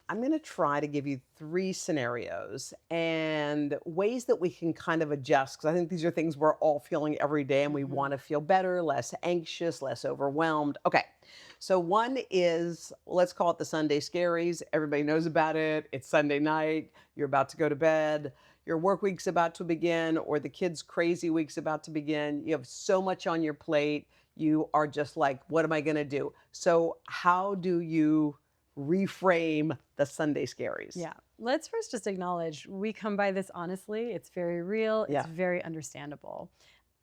I'm going to try to give you three scenarios and ways that we can kind of adjust because I think these are things we're all feeling every day and we Mhm. want to feel better, less anxious, less overwhelmed. Okay. So, one is let's call it the Sunday scaries. Everybody knows about it. It's Sunday night. You're about to go to bed. Your work week's about to begin, or the kids' crazy week's about to begin. You have so much on your plate. You are just like, what am I going to do? So, how do you reframe the Sunday scaries? Yeah. Let's first just acknowledge we come by this honestly. It's very real. It's Yeah. very understandable.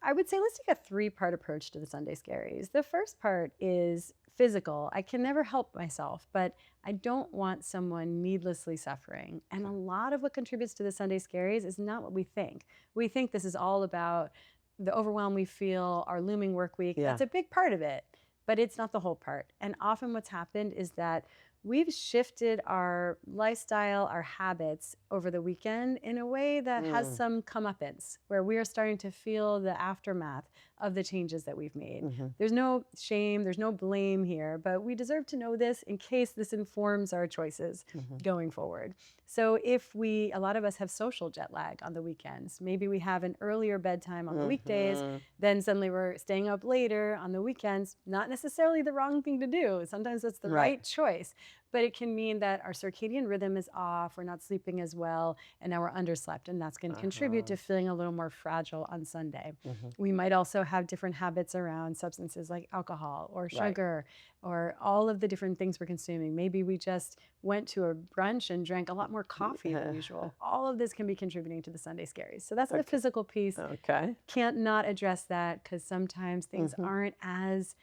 I would say let's take a three-part approach to the Sunday scaries. The first part is physical. I can never help myself, but I don't want someone needlessly suffering. And a lot of what contributes to the Sunday scaries is not what we think. We think this is all about the overwhelm we feel, our looming work week. Yeah. That's a big part of it, but it's not the whole part. And often what's happened is that we've shifted our lifestyle, our habits over the weekend in a way that has Mm. some comeuppance, where we are starting to feel the aftermath of the changes that we've made. Mhm. There's no shame, there's no blame here, but we deserve to know this in case this informs our choices Mhm. going forward. So if a lot of us have social jet lag on the weekends, maybe we have an earlier bedtime on the weekdays, Mhm. then suddenly we're staying up later on the weekends, not necessarily the wrong thing to do. Sometimes it's the Right. right choice. But it can mean that our circadian rhythm is off, we're not sleeping as well, and now we're underslept, and that's going to contribute Uh-huh. to feeling a little more fragile on Sunday. Mhm. We might also have different habits around substances like alcohol or Right. sugar or all of the different things we're consuming. Maybe we just went to a brunch and drank a lot more coffee than usual. All of this can be contributing to the Sunday scaries. So that's the Okay. physical piece. Okay. Can't not address that because sometimes things Mhm. aren't as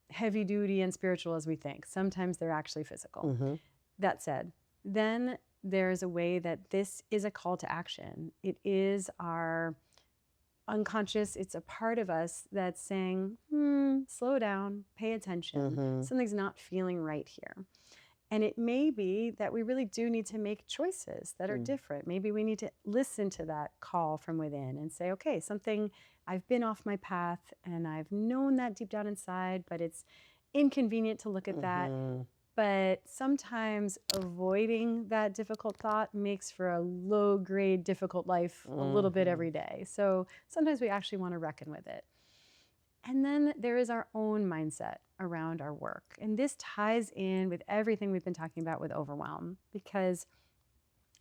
heavy duty and spiritual as we think. Sometimes they're actually physical. Mhm. That said, then there's a way that this is a call to action. It is our unconscious, it's a part of us that's saying, slow down, pay attention. Mhm. Something's not feeling right here. And it may be that we really do need to make choices that are Mm. different. Maybe we need to listen to that call from within and say, okay, something, I've been off my path and I've known that deep down inside, but it's inconvenient to look at that. Mhm. But sometimes avoiding that difficult thought makes for a low grade, difficult life a little bit Mhm. every day. So sometimes we actually want to reckon with it. And then there is our own mindset around our work. And this ties in with everything we've been talking about with overwhelm, because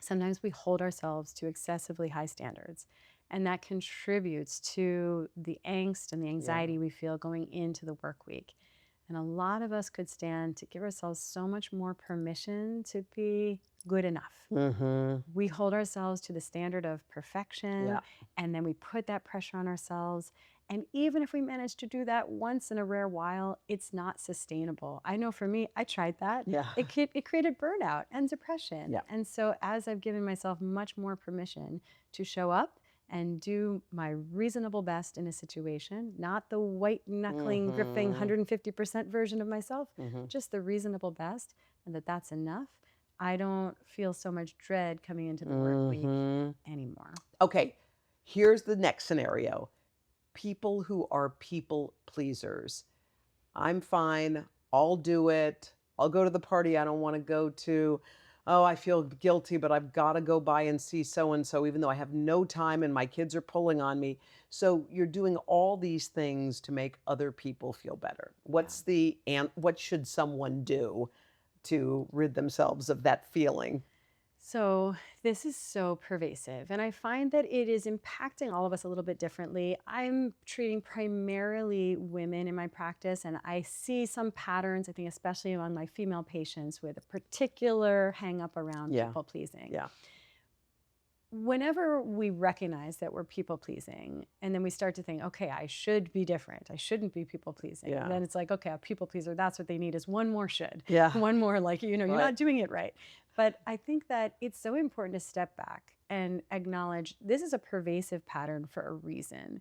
sometimes we hold ourselves to excessively high standards. And that contributes to the angst and the Yeah. anxiety we feel going into the work week. And a lot of us could stand to give ourselves so much more permission to be good enough. Mhm. We hold ourselves to the standard of perfection, Yeah. and then we put that pressure on ourselves. And even if we manage to do that once in a rare while, it's not sustainable. I know for me, I tried that. Yeah. It created burnout and depression. Yeah. And so, as I've given myself much more permission to show up and do my reasonable best in a situation, not the white knuckling, gripping Mhm. 150% version of myself, Mhm. just the reasonable best, and that's enough. I don't feel so much dread coming into the work week Mhm. anymore. Okay. Here's the next scenario. People who are people pleasers. I'm fine. I'll do it. I'll go to the party I don't want to go to. Oh, I feel guilty, but I've got to go by and see so and so, even though I have no time and my kids are pulling on me. So you're doing all these things to make other people feel better. Yeah. And what should someone do to rid themselves of that feeling? So this is so pervasive, and I find that it is impacting all of us a little bit differently. I'm treating primarily women in my practice, and I see some patterns, I think, especially among my female patients, with a particular hang up around Yeah. people pleasing. Yeah. Whenever we recognize that we're people pleasing, and then we start to think, okay, I should be different. I shouldn't be people pleasing. Yeah. Then it's like, okay, a people pleaser, that's what they need is one more should, Yeah. one more like, you're Right. not doing it right. But I think that it's so important to step back and acknowledge this is a pervasive pattern for a reason.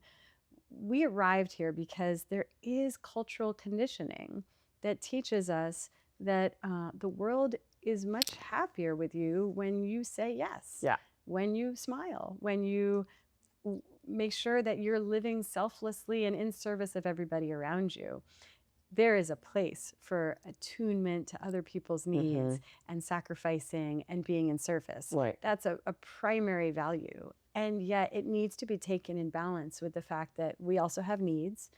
We arrived here because there is cultural conditioning that teaches us that the world is much happier with you when you say yes, Yeah. when you smile, when you make sure that you're living selflessly and in service of everybody around you. there is a place for attunement to other people's Hmm. needs and sacrificing and being in service. Right. That's a primary value. And yet it needs to be taken in balance with the fact that we also have needs.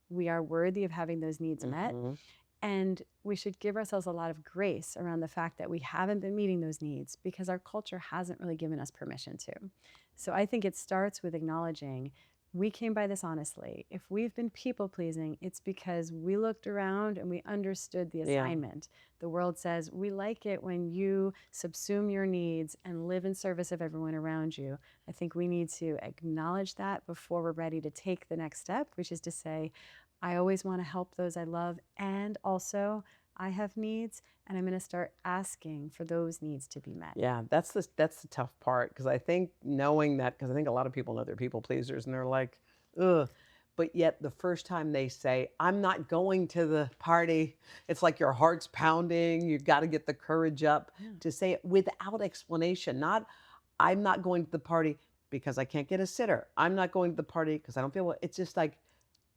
We are worthy of having those needs met. Hmm. And we should give ourselves a lot of grace around the fact that we haven't been meeting those needs because our culture hasn't really given us permission to. So I think it starts with acknowledging we came by this honestly. If we've been people pleasing, it's because we looked around and we understood the Yeah. assignment. The world says, we like it when you subsume your needs and live in service of everyone around you. I think we need to acknowledge that before we're ready to take the next step, which is to say, I always want to help those I love, and also I have needs, and I'm going to start asking for those needs to be met. Yeah, that's the tough part because I think knowing that because I think a lot of people know they're people pleasers and they're like, ugh. But yet the first time they say, "I'm not going to the party," it's like your heart's pounding. You got to get the courage up Yeah. to say it without explanation. Not, "I'm not going to the party because I can't get a sitter. I'm not going to the party because I don't feel well." It's just like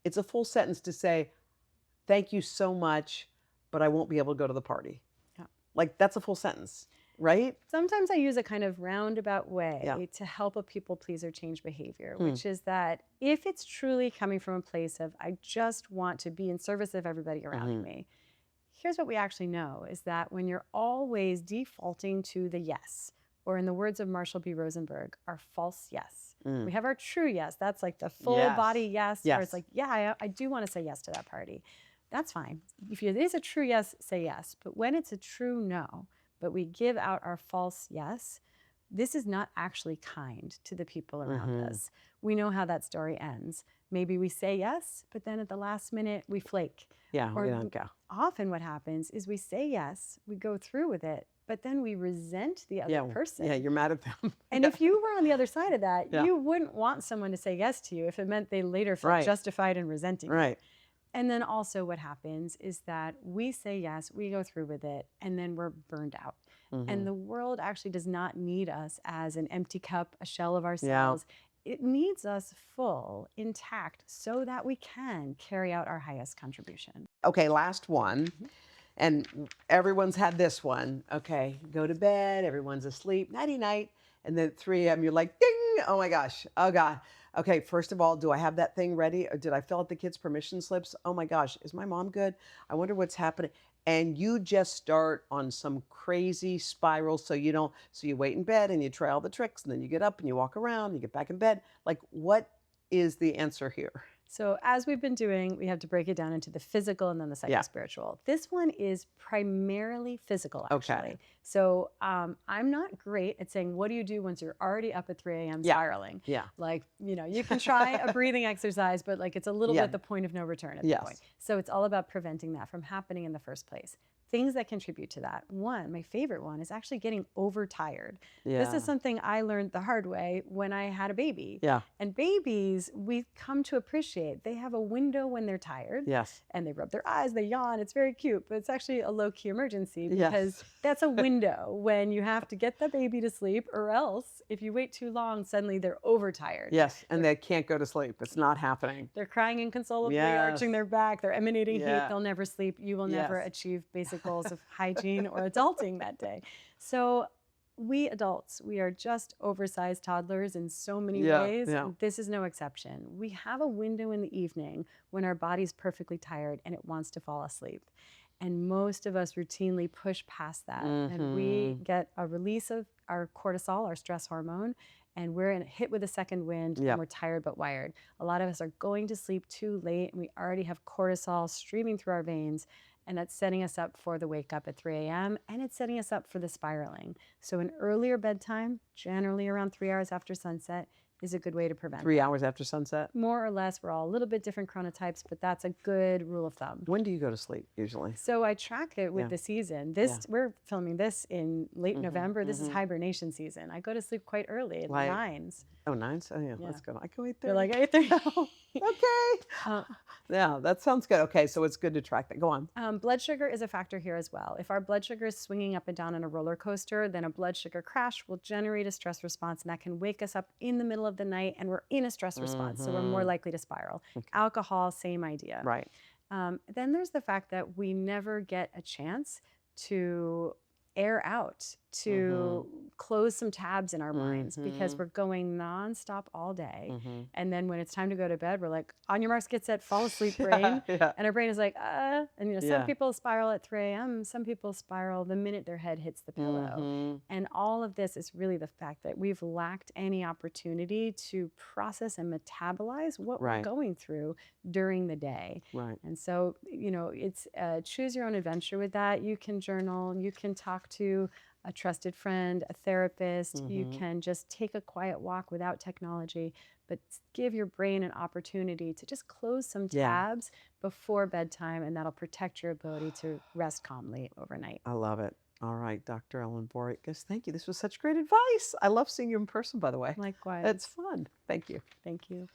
it's a full sentence to say, "Thank you so much, but I won't be able to go to the party." Yeah. Like that's a full sentence, right? Sometimes I use a kind of roundabout Yeah. way to help a people pleaser change behavior, Hmm. which is that if it's truly coming from a place of, I just want to be in service of everybody around Mhm. me, here's what we actually know is that when you're always defaulting to the yes, or in the words of Marshall B. Rosenberg, our false yes. Mm. We have our true yes. That's like the full body Yes. yes, where it's Yes. like, yeah, I do want to say yes to that party. That's fine. If it is a true yes, say yes. But when it's a true no, but we give out our false yes, this is not actually kind to the people around Mhm. us. We know how that story ends. Maybe we say yes, but then at the last minute we flake. Yeah, we Or don't go. often what happens is we say yes, we go through with it, but then we resent the other Yeah, person. yeah, you're mad at them. And Yeah. if you were on the other side of that, Yeah. you wouldn't want someone to say yes to you if it meant they later felt Right. justified in resenting you. Right. And then also what happens is that we say yes, we go through with it, and then we're burned out. Mhm. And the world actually does not need us as an empty cup, a shell of Yeah. ourselves. It needs us full, intact, so that we can carry out our highest contribution. Okay, last one. Mhm. And everyone's had this one. Okay, go to bed, everyone's asleep, nighty night. And then at 3 a.m., you're like, ding, oh my gosh, oh God. Okay, first of all, do I have that thing ready? Or did I fill out the kids' permission slips? Oh my gosh, is my mom good? I wonder what's happening. And you just start on some crazy spiral. So you don't, so you wait in bed and you try all the tricks and then you get up and you walk around, you get back in bed. Like, what is the answer here? So, as we've been doing, we have to break it down into the physical and then the Yeah. psychospiritual. This one is primarily physical, Okay. actually. So, I'm not great at saying, what do you do once you're already up at 3 a.m. Yeah. spiraling? Yeah. Like, you can try a breathing exercise, but like it's a little Yeah. bit the point of no return at Yes. that point. So, it's all about preventing that from happening in the first place. Things that contribute to that. One, my favorite one, is actually getting overtired. This Yeah. is something I learned the hard way when I had a baby. Yeah. And babies, we come to appreciate, they have a window when they're tired Yes. and they rub their eyes, they yawn. It's very cute, but it's actually a low key emergency because Yes. that's a window when you have to get the baby to sleep, or else if you wait too long, suddenly they're overtired. Yes. And they can't go to sleep. It's not happening. They're crying inconsolably, Yes. arching their back, they're emanating Yeah. heat, they'll never sleep. You will never Yes. achieve basic goals of hygiene or adulting that day. So we adults, we are just oversized toddlers in so many Yeah, ways. yeah. And this is no exception. We have a window in the evening when our body's perfectly tired and it wants to fall asleep. And most of us routinely push past that. And we Mhm. get a release of our cortisol, our stress hormone, and we're hit with a second wind Yep. and we're tired but wired. A lot of us are going to sleep too late and we already have cortisol streaming through our veins. And that's setting us up for the wake up at 3 a.m. and it's setting us up for the spiraling. So an earlier bedtime, generally around 3 hours after sunset, is a good way to prevent 3 that. hours after sunset? More or less, we're all a little bit different chronotypes, but that's a good rule of thumb. When do you go to sleep usually? So I track it with Yeah. the season. Yeah. We're filming this in late Mhm, November. This is mhm. hibernation season. I go to sleep quite early at Like- 9s. Oh, 9s? Oh, yeah, Yeah. let's go. I can wait They're there. like 8:30. Okay. Uh, Yeah, that sounds good. Okay, so it's good to track that. Go on. Blood sugar is a factor here as well. If our blood sugar is swinging up and down on a roller coaster, then a blood sugar crash will generate a stress response, and that can wake us up in the middle of the night, and we're in a stress response, so we're more Mhm. likely to spiral. Okay. Alcohol, same idea. Right. Then there's the fact that we never get a chance to air out, Mhm. to close some tabs in our minds because Mhm. we're going nonstop all day. Mhm. And then when it's time to go to bed, we're like, on your marks, get set, fall asleep, Yeah, brain. yeah, And our brain is like, And some yeah. people spiral at 3 a.m., some people spiral the minute their head hits the pillow. Mhm. And all of this is really the fact that we've lacked any opportunity to process and metabolize what we're Right, going through during the day. right. And so, it's choose your own adventure with that. You can journal, you can talk to a trusted friend, a therapist, you Mhm. can just take a quiet walk without technology, but give your brain an opportunity to just close some Yeah, tabs before bedtime, and that'll protect your ability to rest calmly overnight. I love it. All right, Dr. Ellen Boricus, thank you. This was such great advice. I love seeing you in person, by the way. It's Likewise. fun. Thank you. Thank you.